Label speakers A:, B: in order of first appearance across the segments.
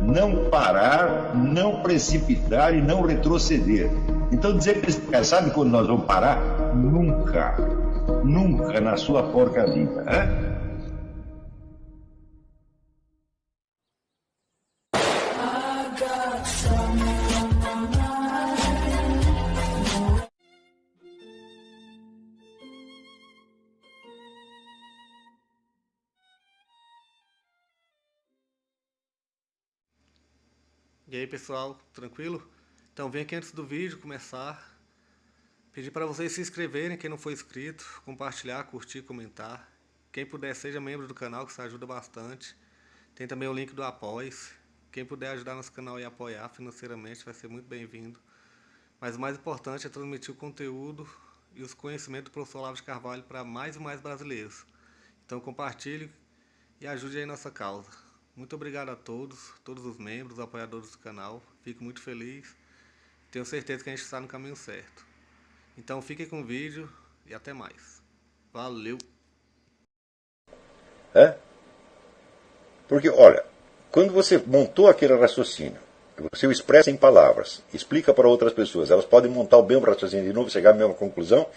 A: não parar, não precipitar e não retroceder. Então dizer para esse cara, sabe quando nós vamos parar? Nunca. Nunca na sua porca vida. Né?
B: E aí pessoal, tranquilo? Então vem aqui antes do vídeo começar, pedir para vocês se inscreverem, quem não for inscrito, compartilhar, curtir, comentar. Quem puder seja membro do canal, que isso ajuda bastante. Tem também o link do Apoia-se. Quem puder ajudar nosso canal e apoiar financeiramente vai ser muito bem-vindo. Mas o mais importante é transmitir o conteúdo e os conhecimentos do professor Olavo de Carvalho para mais e mais brasileiros. Então compartilhe e ajude aí nossa causa. Muito obrigado a todos os membros, apoiadores do canal. Fico muito feliz. Tenho certeza que a gente está no caminho certo. Então fiquem com o vídeo e até mais. Valeu!
C: Porque, olha, quando você montou aquele raciocínio, você o expressa em palavras, explica para outras pessoas, elas podem montar o mesmo raciocínio de novo, chegar à mesma conclusão.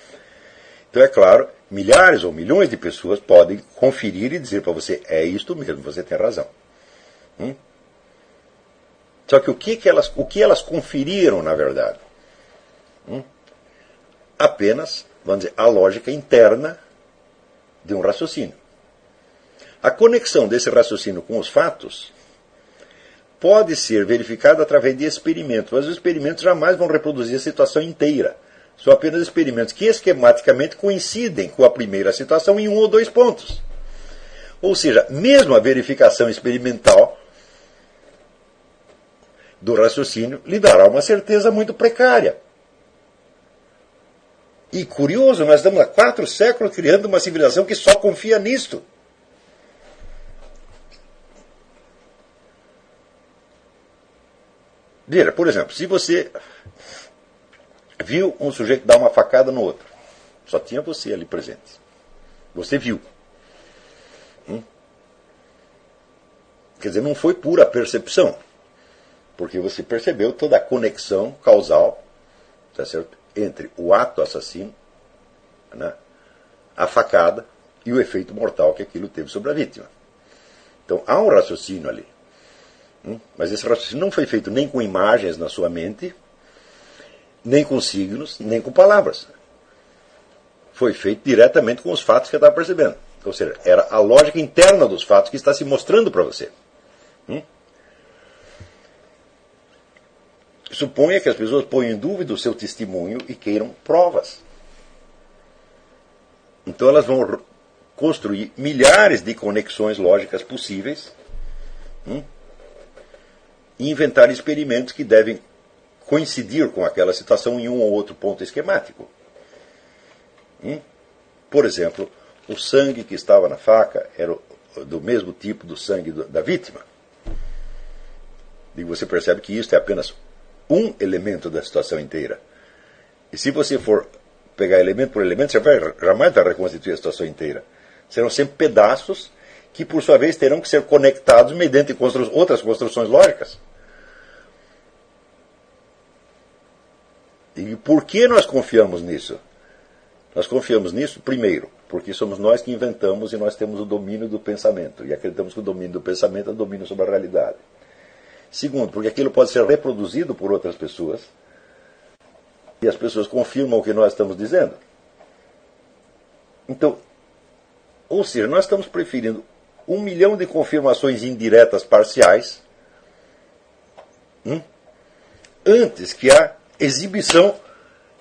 C: Então, é claro, milhares ou milhões de pessoas podem conferir e dizer para você, é isto mesmo, você tem razão. Só que o que elas conferiram, na verdade? Apenas, vamos dizer, a lógica interna de um raciocínio. A conexão desse raciocínio com os fatos pode ser verificada através de experimentos, mas os experimentos jamais vão reproduzir a situação inteira. São apenas experimentos que esquematicamente coincidem com a primeira situação em um ou dois pontos. Ou seja, mesmo a verificação experimental do raciocínio lhe dará uma certeza muito precária. E curioso, nós estamos há 4 séculos criando uma civilização que só confia nisto. Veja, por exemplo, se você viu um sujeito dar uma facada no outro, só tinha você ali presente. Você viu. Quer dizer, não foi pura percepção, porque você percebeu toda a conexão causal, tá certo, entre o ato assassino, né, a facada e o efeito mortal que aquilo teve sobre a vítima. Então há um raciocínio ali. Mas esse raciocínio não foi feito nem com imagens na sua mente, nem com signos, nem com palavras. Foi feito diretamente com os fatos que você está percebendo. Ou seja, era a lógica interna dos fatos que está se mostrando para você. Suponha que as pessoas ponham em dúvida o seu testemunho e queiram provas. Então elas vão construir milhares de conexões lógicas possíveis e inventar experimentos que devem coincidir com aquela situação em um ou outro ponto esquemático. Por exemplo, o sangue que estava na faca era do mesmo tipo do sangue da vítima. E você percebe que isso é apenas um elemento da situação inteira. E se você for pegar elemento por elemento, você jamais vai reconstituir a situação inteira. Serão sempre pedaços que, por sua vez, terão que ser conectados mediante outras construções lógicas. E por que nós confiamos nisso? Nós confiamos nisso, primeiro, porque somos nós que inventamos e nós temos o domínio do pensamento. E acreditamos que o domínio do pensamento é o domínio sobre a realidade. Segundo, porque aquilo pode ser reproduzido por outras pessoas e as pessoas confirmam o que nós estamos dizendo. Então, ou seja, nós estamos preferindo 1 milhão de confirmações indiretas parciais antes que a exibição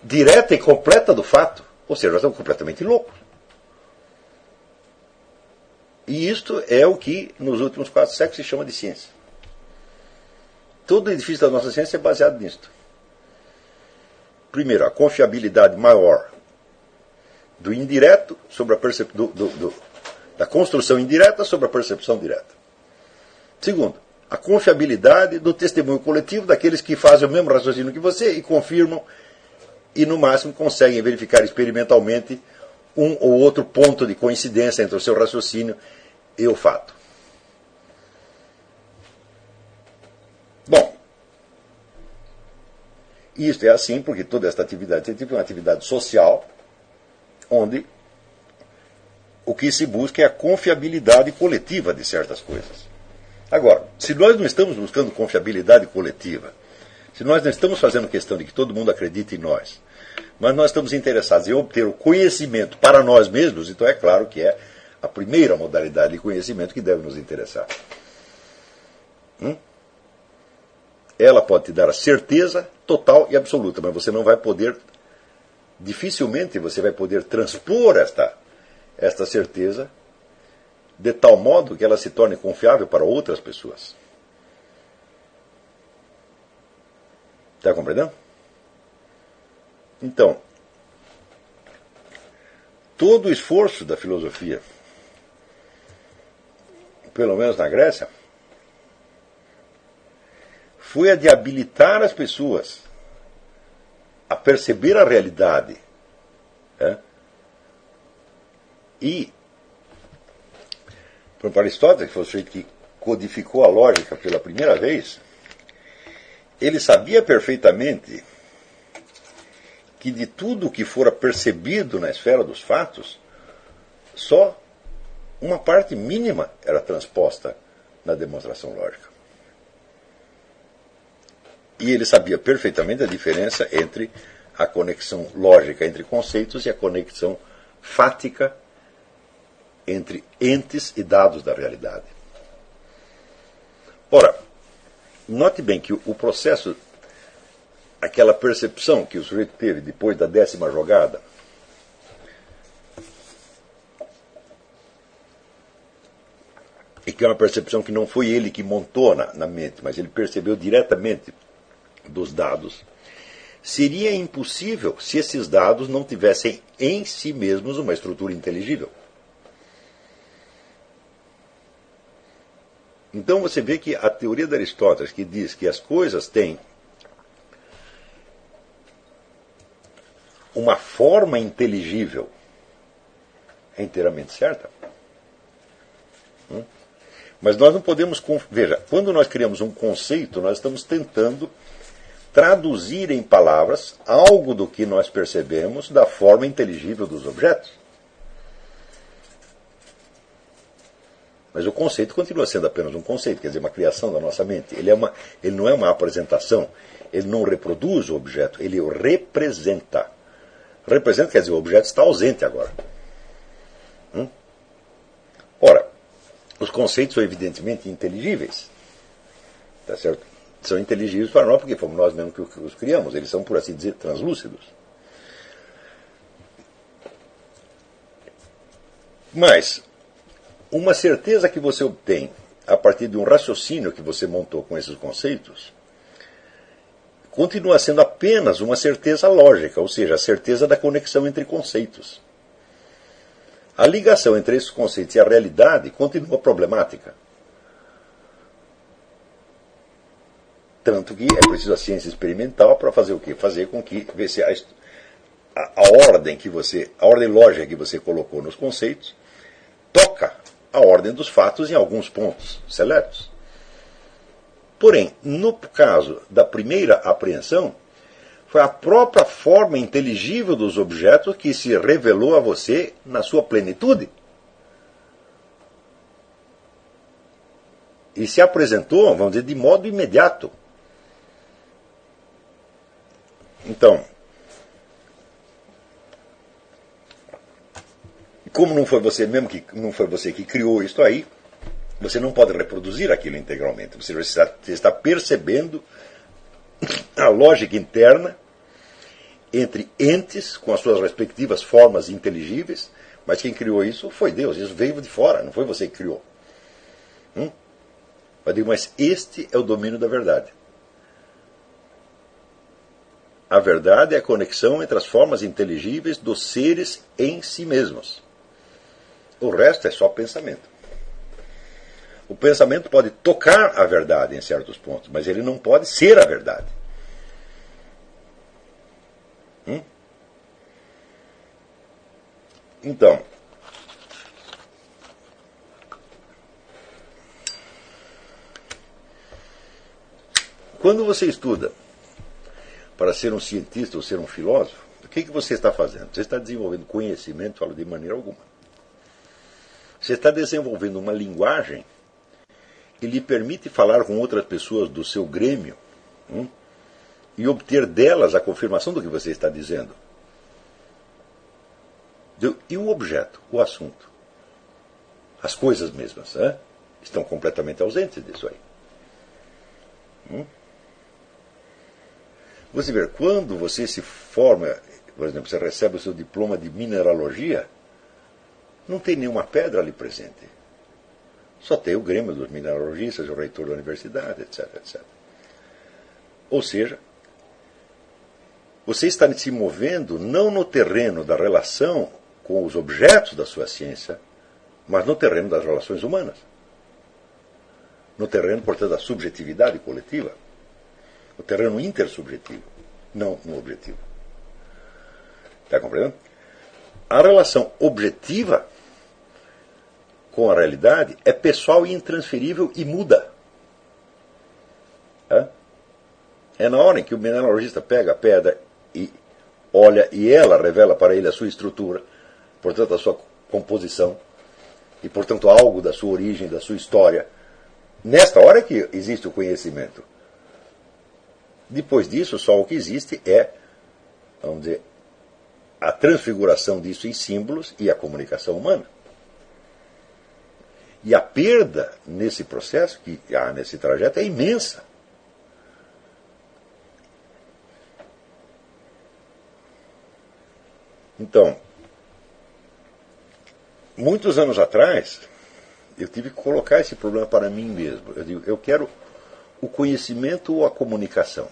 C: direta e completa do fato. Ou seja, nós estamos completamente loucos. E isto é o que nos últimos 4 séculos se chama de ciência. Todo o edifício da nossa ciência é baseado nisto. Primeiro, a confiabilidade maior do indireto sobre a da construção indireta sobre a percepção direta. Segundo, a confiabilidade do testemunho coletivo daqueles que fazem o mesmo raciocínio que você e confirmam e, no máximo, conseguem verificar experimentalmente um ou outro ponto de coincidência entre o seu raciocínio e o fato. Isto é assim porque toda esta atividade científica é uma atividade social, onde o que se busca é a confiabilidade coletiva de certas coisas. Agora, se nós não estamos buscando confiabilidade coletiva, se nós não estamos fazendo questão de que todo mundo acredite em nós, mas nós estamos interessados em obter o conhecimento para nós mesmos, então é claro que é a primeira modalidade de conhecimento que deve nos interessar. Ela pode te dar a certeza total e absoluta, mas você não vai poder, dificilmente você vai poder transpor esta certeza de tal modo que ela se torne confiável para outras pessoas. Está compreendendo? Então, todo o esforço da filosofia, pelo menos na Grécia, foi a de habilitar as pessoas a perceber a realidade. E, para Aristóteles, que foi o sujeito que codificou a lógica pela primeira vez, ele sabia perfeitamente que de tudo o que fora percebido na esfera dos fatos, só uma parte mínima era transposta na demonstração lógica. E ele sabia perfeitamente a diferença entre a conexão lógica entre conceitos e a conexão fática entre entes e dados da realidade. Ora, note bem que o processo, aquela percepção que o sujeito teve depois da 10ª jogada, e que é uma percepção que não foi ele que montou na mente, mas ele percebeu diretamente dos dados, seria impossível se esses dados não tivessem em si mesmos uma estrutura inteligível. Então você vê que a teoria de Aristóteles, que diz que as coisas têm uma forma inteligível, é inteiramente certa. Mas nós não podemos... Veja, quando nós criamos um conceito, nós estamos tentando traduzir em palavras algo do que nós percebemos da forma inteligível dos objetos. Mas o conceito continua sendo apenas um conceito, quer dizer, uma criação da nossa mente. Ele não é uma apresentação, ele não reproduz o objeto, ele o representa. Representa quer dizer, o objeto está ausente agora. Ora, os conceitos são evidentemente inteligíveis. Tá certo? São inteligíveis para nós porque fomos nós mesmos que os criamos. Eles são, por assim dizer, translúcidos. Mas uma certeza que você obtém a partir de um raciocínio que você montou com esses conceitos continua sendo apenas uma certeza lógica, ou seja, a certeza da conexão entre conceitos. A ligação entre esses conceitos e a realidade continua problemática. Tanto que é preciso a ciência experimental para fazer o quê? Fazer com que ver se a ordem lógica que você colocou nos conceitos toca a ordem dos fatos em alguns pontos seletos. Porém, no caso da primeira apreensão, foi a própria forma inteligível dos objetos que se revelou a você na sua plenitude. E se apresentou, vamos dizer, de modo imediato. Então, como não foi você mesmo não foi você que criou isso aí, você não pode reproduzir aquilo integralmente. Você está percebendo a lógica interna entre entes com as suas respectivas formas inteligíveis, mas quem criou isso foi Deus. Isso veio de fora, não foi você que criou. Mas este é o domínio da verdade. A verdade é a conexão entre as formas inteligíveis dos seres em si mesmos. O resto é só pensamento. O pensamento pode tocar a verdade em certos pontos, mas ele não pode ser a verdade. Então, quando você estuda para ser um cientista ou ser um filósofo, o que você está fazendo? Você está desenvolvendo conhecimento de maneira alguma. Você está desenvolvendo uma linguagem que lhe permite falar com outras pessoas do seu grêmio e obter delas a confirmação do que você está dizendo. E o objeto, o assunto, as coisas mesmas, estão completamente ausentes disso aí. Você vê, quando você se forma, por exemplo, você recebe o seu diploma de mineralogia, não tem nenhuma pedra ali presente. Só tem o grêmio dos mineralogistas, o reitor da universidade, etc, etc. Ou seja, você está se movendo não no terreno da relação com os objetos da sua ciência, mas no terreno das relações humanas. No terreno, portanto, da subjetividade coletiva. No terreno intersubjetivo, não no objetivo. Está compreendendo? A relação objetiva com a realidade é pessoal e intransferível e muda. É na hora em que o mineralogista pega a pedra e olha, e ela revela para ele a sua estrutura, portanto a sua composição, e portanto algo da sua origem, da sua história. Nesta hora é que existe o conhecimento. Depois disso, só o que existe é, vamos dizer, a transfiguração disso em símbolos e a comunicação humana. E a perda nesse processo, que há nesse trajeto, é imensa. Então, muitos anos atrás, eu tive que colocar esse problema para mim mesmo. Eu digo, eu quero o conhecimento ou a comunicação.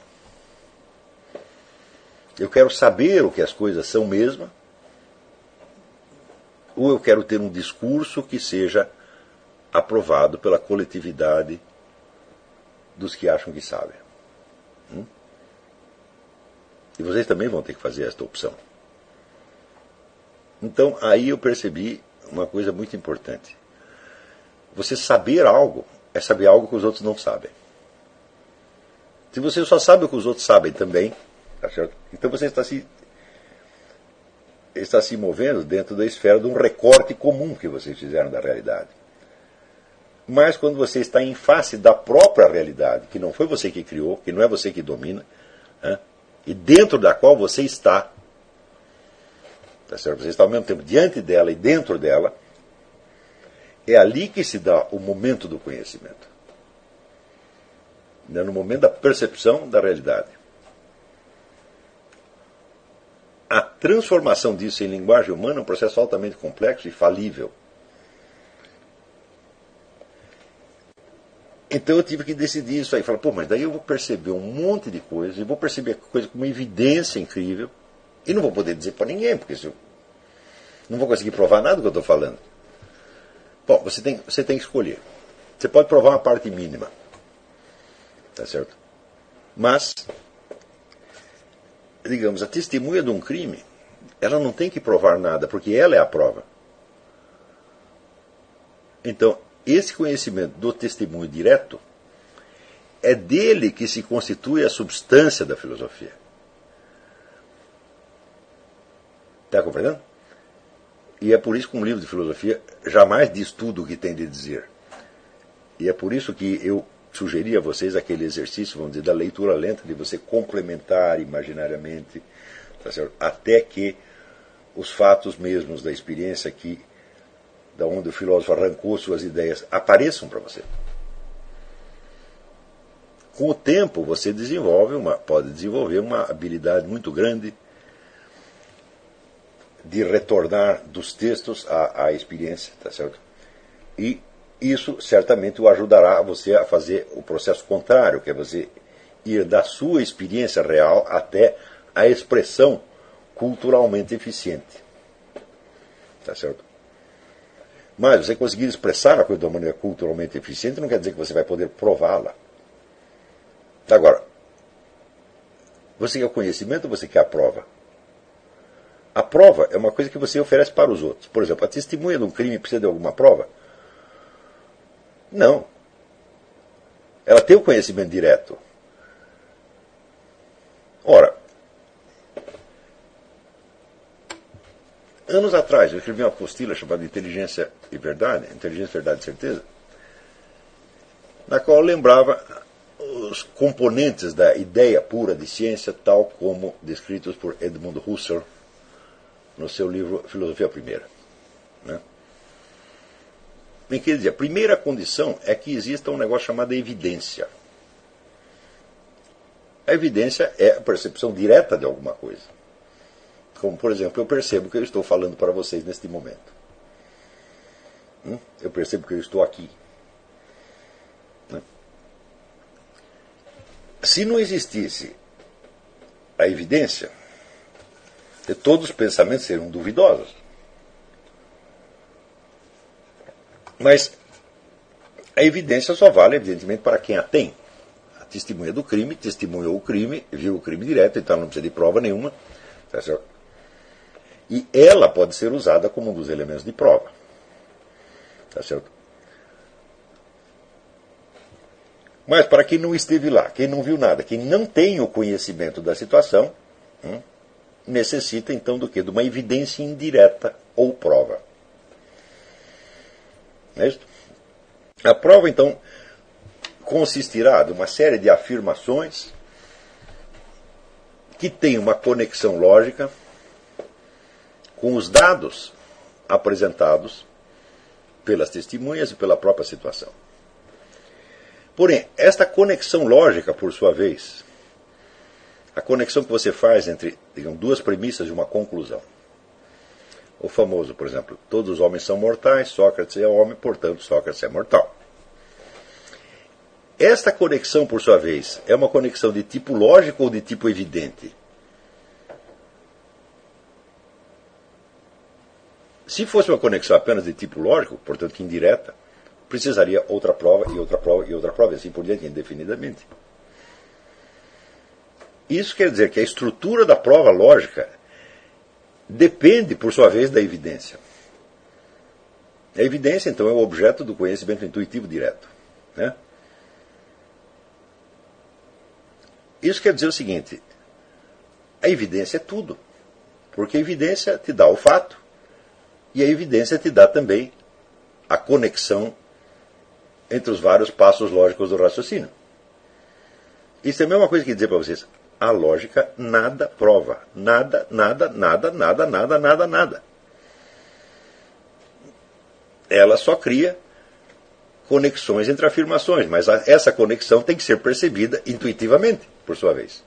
C: Eu quero saber o que as coisas são mesmo, ou eu quero ter um discurso que seja aprovado pela coletividade dos que acham que sabem. E vocês também vão ter que fazer esta opção. Então, aí eu percebi uma coisa muito importante. Você saber algo é saber algo que os outros não sabem. Se você só sabe o que os outros sabem também, tá certo? Então você está se movendo dentro da esfera de um recorte comum que vocês fizeram da realidade. Mas quando você está em face da própria realidade, que não foi você que criou, que não é você que domina, e dentro da qual você está, tá certo? Você está ao mesmo tempo diante dela e dentro dela, é ali que se dá o momento do conhecimento. No momento da percepção da realidade. A transformação disso em linguagem humana é um processo altamente complexo e falível. Então eu tive que decidir isso aí. Falar, mas daí eu vou perceber um monte de coisas, e vou perceber coisa com uma evidência incrível, e não vou poder dizer para ninguém, porque eu não vou conseguir provar nada do que eu estou falando. Bom, você tem que escolher. Você pode provar uma parte mínima. Tá certo? Mas, digamos, a testemunha de um crime, ela não tem que provar nada, porque ela é a prova. Então, esse conhecimento do testemunho direto é dele que se constitui a substância da filosofia. Está compreendendo? E é por isso que um livro de filosofia jamais diz tudo o que tem de dizer. E é por isso que eu sugeri a vocês aquele exercício, vamos dizer, da leitura lenta, de você complementar imaginariamente, tá certo? Até que os fatos mesmos da experiência aqui, da onde o filósofo arrancou suas ideias, apareçam para você. Com o tempo, você pode desenvolver uma habilidade muito grande de retornar dos textos à experiência, tá certo? E isso certamente o ajudará a você a fazer o processo contrário, que é você ir da sua experiência real até a expressão culturalmente eficiente. Tá certo? Mas você conseguir expressar a coisa de uma maneira culturalmente eficiente não quer dizer que você vai poder prová-la. Agora, você quer o conhecimento ou você quer a prova? A prova é uma coisa que você oferece para os outros. Por exemplo, a testemunha de um crime precisa de alguma prova? Não. Ela tem o conhecimento direto. Ora, Anos atrás, eu escrevi uma apostila chamada Inteligência e Verdade, Inteligência, Verdade e Certeza, na qual eu lembrava os componentes da ideia pura de ciência, tal como descritos por Edmund Husserl no seu livro Filosofia Primeira. Né? Em que ele dizia, a primeira condição é que exista um negócio chamado evidência. A evidência é a percepção direta de alguma coisa. Como, por exemplo, eu percebo que eu estou falando para vocês neste momento. Eu percebo que eu estou aqui. Se não existisse a evidência, todos os pensamentos seriam duvidosos. Mas a evidência só vale, evidentemente, para quem a tem. A testemunha do crime testemunhou o crime, viu o crime direto, então não precisa de prova nenhuma. Tá certo? E ela pode ser usada como um dos elementos de prova. Tá certo? Mas para quem não esteve lá, quem não viu nada, quem não tem o conhecimento da situação, necessita então do quê? De uma evidência indireta ou prova. Não é isso? A prova, então, consistirá de uma série de afirmações que têm uma conexão lógica com os dados apresentados pelas testemunhas e pela própria situação. Porém, esta conexão lógica, por sua vez, a conexão que você faz entre, digamos, duas premissas e uma conclusão. O famoso, por exemplo, todos os homens são mortais, Sócrates é homem, portanto Sócrates é mortal. Esta conexão, por sua vez, é uma conexão de tipo lógico ou de tipo evidente? Se fosse uma conexão apenas de tipo lógico, portanto indireta, precisaria outra prova e outra prova e outra prova, e assim por diante, indefinidamente. Isso quer dizer que a estrutura da prova lógica depende, por sua vez, da evidência. A evidência, então, é o objeto do conhecimento intuitivo direto. Né? Isso quer dizer o seguinte, a evidência é tudo, porque a evidência te dá o fato, e a evidência te dá também a conexão entre os vários passos lógicos do raciocínio. Isso é a mesma coisa que dizer para vocês, a lógica nada prova. Nada, nada, nada, nada, nada, nada, nada. Ela só cria conexões entre afirmações, mas essa conexão tem que ser percebida intuitivamente, por sua vez.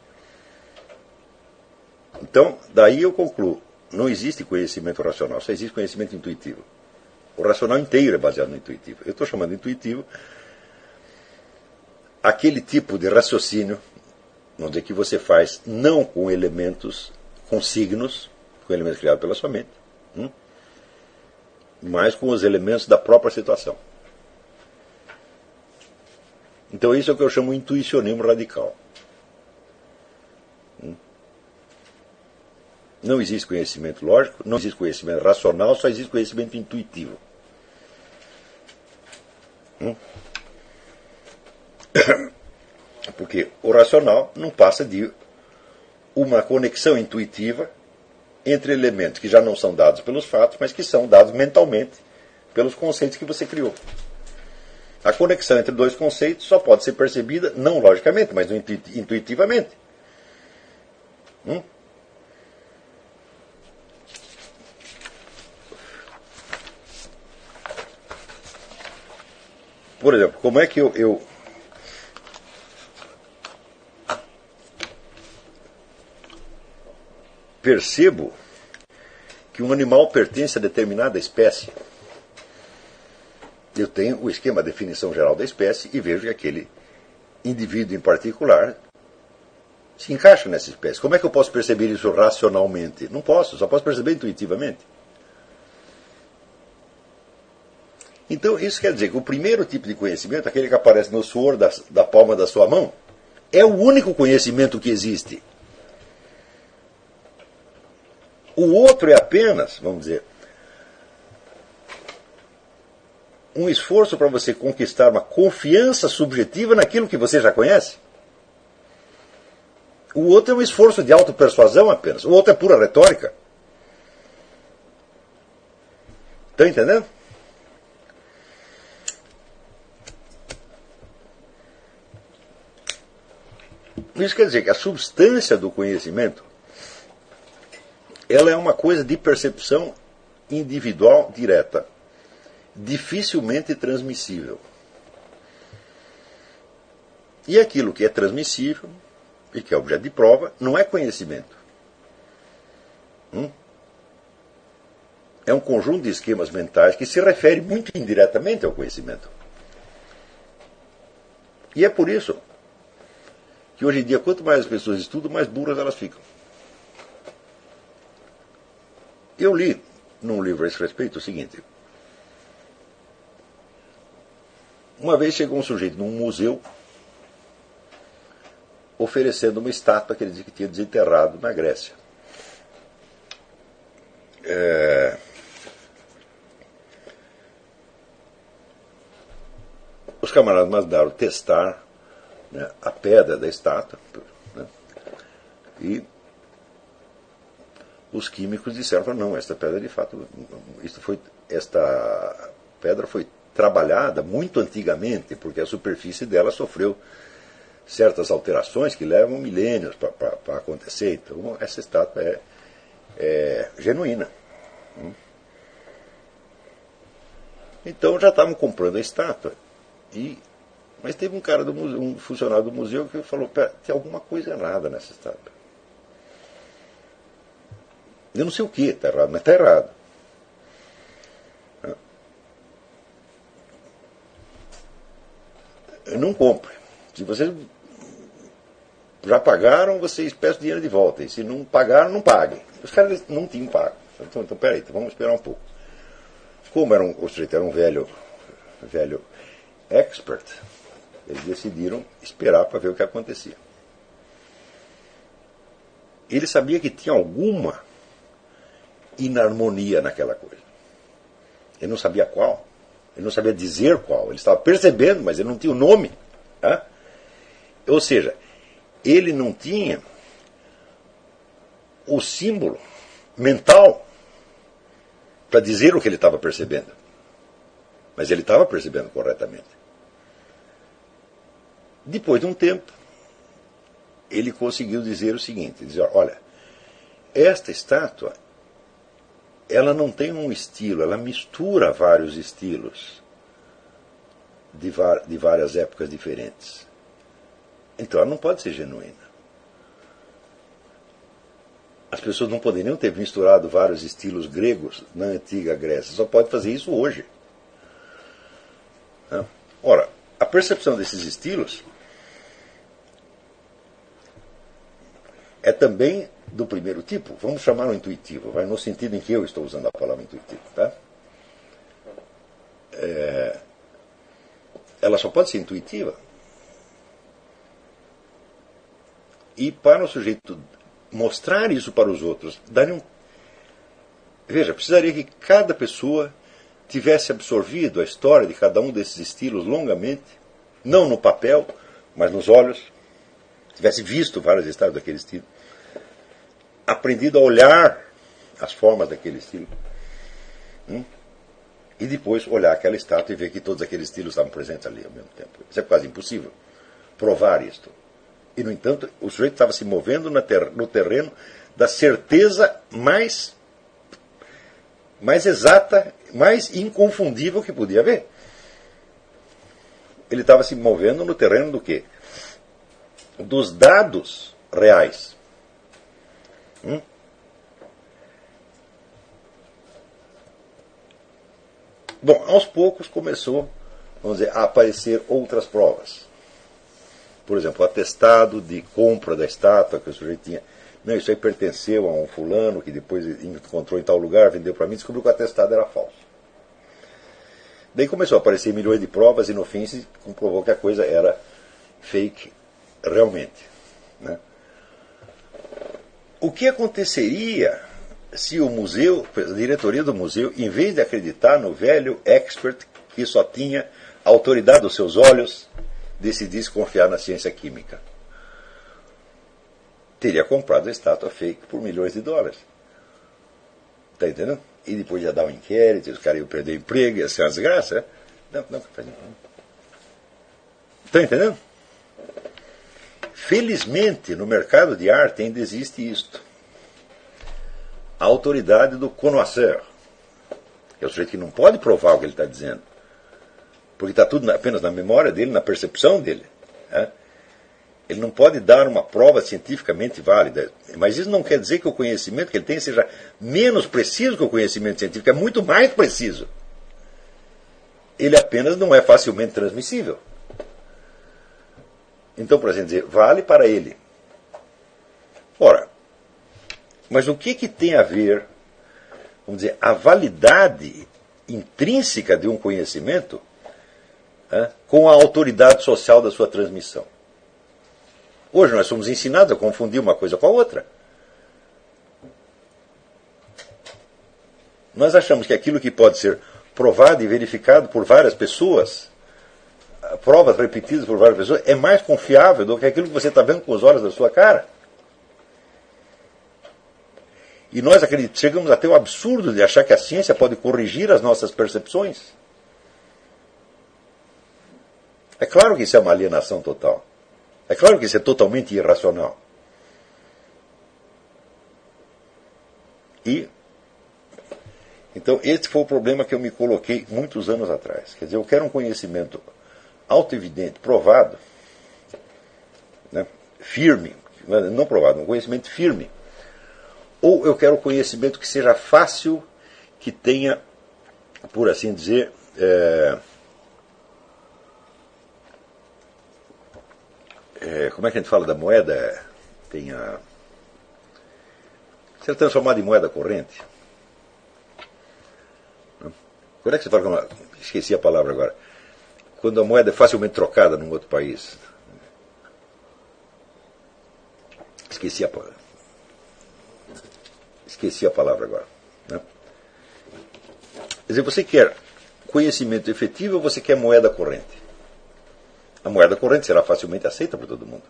C: Então, daí eu concluo, não existe conhecimento racional, só existe conhecimento intuitivo. O racional inteiro é baseado no intuitivo. Eu estou chamando de intuitivo aquele tipo de raciocínio, vamos dizer, que você faz não com elementos, com signos, com elementos criados pela sua mente, mas com os elementos da própria situação. Então isso é o que eu chamo de intuicionismo radical. Não existe conhecimento lógico, não existe conhecimento racional, só existe conhecimento intuitivo. Porque o racional não passa de uma conexão intuitiva entre elementos que já não são dados pelos fatos, mas que são dados mentalmente pelos conceitos que você criou. A conexão entre dois conceitos só pode ser percebida, não logicamente, mas intuitivamente. Por exemplo, como é que eu percebo que um animal pertence a determinada espécie? Eu tenho o esquema, a definição geral da espécie e vejo que aquele indivíduo em particular se encaixa nessa espécie. Como é que eu posso perceber isso racionalmente? Não posso, só posso perceber intuitivamente. Então, isso quer dizer que o primeiro tipo de conhecimento, aquele que aparece no suor da palma da sua mão, é o único conhecimento que existe. O outro é apenas, vamos dizer, um esforço para você conquistar uma confiança subjetiva naquilo que você já conhece. O outro é um esforço de autopersuasão apenas. O outro é pura retórica. Está entendendo? Isso quer dizer que a substância do conhecimento ela é uma coisa de percepção individual direta, dificilmente transmissível. E aquilo que é transmissível e que é objeto de prova não é conhecimento. É um conjunto de esquemas mentais que se refere muito indiretamente ao conhecimento. E é por isso que hoje em dia, quanto mais as pessoas estudam, mais burras elas ficam. Eu li num livro a esse respeito o seguinte. Uma vez chegou um sujeito num museu oferecendo uma estátua que ele dizia que tinha desenterrado na Grécia. Os camaradas mandaram testar, né, a pedra da estátua, né, e os químicos disseram, não, esta pedra de fato, esta pedra foi trabalhada muito antigamente, porque a superfície dela sofreu certas alterações que levam milênios para acontecer. Então essa estátua é genuína. Então já estavam comprando a estátua. Mas teve um cara do museu, um funcionário do museu que falou, tem alguma coisa errada nessa estátua. Eu não sei o que está errado, mas está errado. Eu não compre. Se vocês já pagaram, vocês peçam dinheiro de volta. E se não pagaram, não paguem. Os caras não tinham pago. Então peraí, vamos esperar um pouco. Como o sujeito era um velho expert, eles decidiram esperar para ver o que acontecia. Ele sabia que tinha alguma inarmonia naquela coisa. Ele não sabia qual. Ele não sabia dizer qual. Ele estava percebendo, mas ele não tinha o nome. Tá? Ou seja, ele não tinha o símbolo mental para dizer o que ele estava percebendo. Mas ele estava percebendo corretamente. Depois de um tempo, ele conseguiu dizer o seguinte, dizer, olha, esta estátua, ela não tem um estilo, ela mistura vários estilos de várias épocas diferentes. Então ela não pode ser genuína. As pessoas não poderiam ter misturado vários estilos gregos na antiga Grécia, só pode fazer isso hoje. Ora, a percepção desses estilos é também do primeiro tipo, vamos chamá-lo intuitivo, vai no sentido em que eu estou usando a palavra intuitivo. Tá? Ela só pode ser intuitiva. E para o sujeito mostrar isso para os outros, veja, precisaria que cada pessoa tivesse absorvido a história de cada um desses estilos longamente, não no papel, mas nos olhos, tivesse visto vários estados daquele estilo, aprendido a olhar as formas daquele estilo, e depois olhar aquela estátua e ver que todos aqueles estilos estavam presentes ali ao mesmo tempo. Isso é quase impossível, provar isto. E, no entanto, o sujeito estava se movendo no terreno da certeza mais exata, mais inconfundível que podia haver. Ele estava se movendo no terreno do quê? Dos dados reais. Bom, aos poucos começou, vamos dizer, a aparecer outras provas. Por exemplo, o atestado de compra da estátua que o sujeito tinha. Não, isso aí pertenceu a um fulano que depois encontrou em tal lugar, vendeu para mim, descobriu que o atestado era falso. Daí começou a aparecer milhões de provas e no fim se comprovou que a coisa era fake realmente. Né? O que aconteceria se o museu, a diretoria do museu, em vez de acreditar no velho expert que só tinha a autoridade dos seus olhos, decidisse confiar na ciência química? Teria comprado a estátua fake por milhões de dólares. Está entendendo? e depois ia dar um inquérito, e os caras iam perder o emprego, ia ser uma desgraça. Não, cafezinho. Estão entendendo? Felizmente, no mercado de arte ainda existe isto. A autoridade do connoisseur, que é o sujeito que não pode provar o que ele está dizendo, porque está tudo apenas na memória dele, na percepção dele. Né? Ele não pode dar uma prova cientificamente válida. Mas isso não quer dizer que o conhecimento que ele tem seja menos preciso que o conhecimento científico, é muito mais preciso. Ele apenas não é facilmente transmissível. Então, por assim dizer, vale para ele. Ora, mas o que tem a ver, vamos dizer, a validade intrínseca de um conhecimento com a autoridade social da sua transmissão? Hoje nós somos ensinados a confundir uma coisa com a outra. Nós achamos que aquilo que pode ser provado e verificado por várias pessoas, provas repetidas por várias pessoas, é mais confiável do que aquilo que você está vendo com os olhos da sua cara. E nós chegamos até o absurdo de achar que a ciência pode corrigir as nossas percepções. É claro que isso é uma alienação total. É claro que isso é totalmente irracional. Então, esse foi o problema que eu me coloquei muitos anos atrás. Quer dizer, eu quero um conhecimento autoevidente, provado, né, firme, não provado, um conhecimento firme. Ou eu quero um conhecimento que seja fácil, que tenha, por assim dizer, como é que a gente fala da moeda? Ser transformado em moeda corrente. Quando é que você fala? Esqueci a palavra agora. Quando a moeda é facilmente trocada num outro país. Esqueci a palavra agora. Né? Quer dizer, você quer conhecimento efetivo ou você quer moeda corrente? A moeda corrente será facilmente aceita por todo mundo.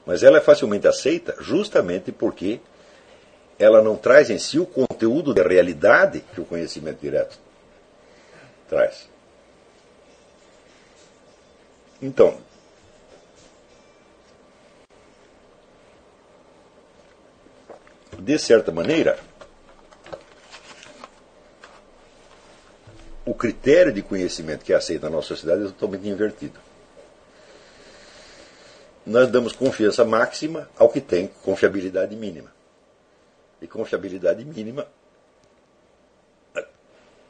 C: Mas ela é facilmente aceita justamente porque ela não traz em si o conteúdo da realidade que o conhecimento direto traz. Então, de certa maneira, o critério de conhecimento que é aceito na nossa sociedade é totalmente invertido. Nós damos confiança máxima ao que tem confiabilidade mínima. E confiabilidade mínima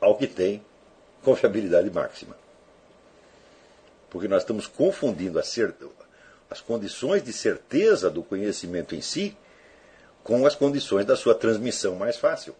C: ao que tem confiabilidade máxima. Porque nós estamos confundindo as condições de certeza do conhecimento em si com as condições da sua transmissão mais fácil.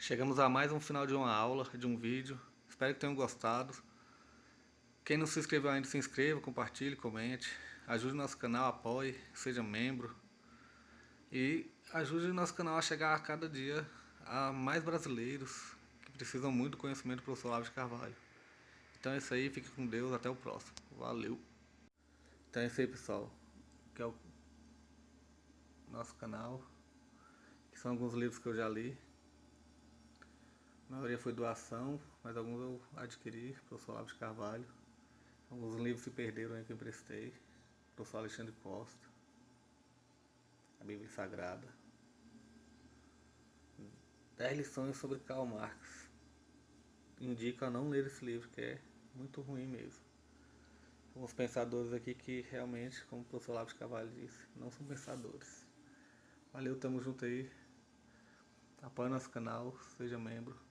B: Chegamos a mais um final de uma aula, de um vídeo. Espero que tenham gostado. Quem não se inscreveu ainda, se inscreva, compartilhe, comente. Ajude o nosso canal, apoie, seja membro. E ajude o nosso canal a chegar a cada dia a mais brasileiros que precisam muito do conhecimento do professor Olavo de Carvalho. Então é isso aí, fique com Deus, até o próximo. Valeu! Então é isso aí, pessoal, que é o nosso canal, que são alguns livros que eu já li. A maioria foi doação, mas alguns eu adquiri, professor Olavo de Carvalho. Alguns livros se perderam aí que eu emprestei, professor Alexandre Costa, a Bíblia Sagrada, 10 lições sobre Karl Marx. Indico a não ler esse livro, que é muito ruim mesmo. Alguns pensadores aqui que realmente, como o professor Olavo de Carvalho disse, não são pensadores. Valeu, tamo junto aí. Apoie nosso canal, seja membro.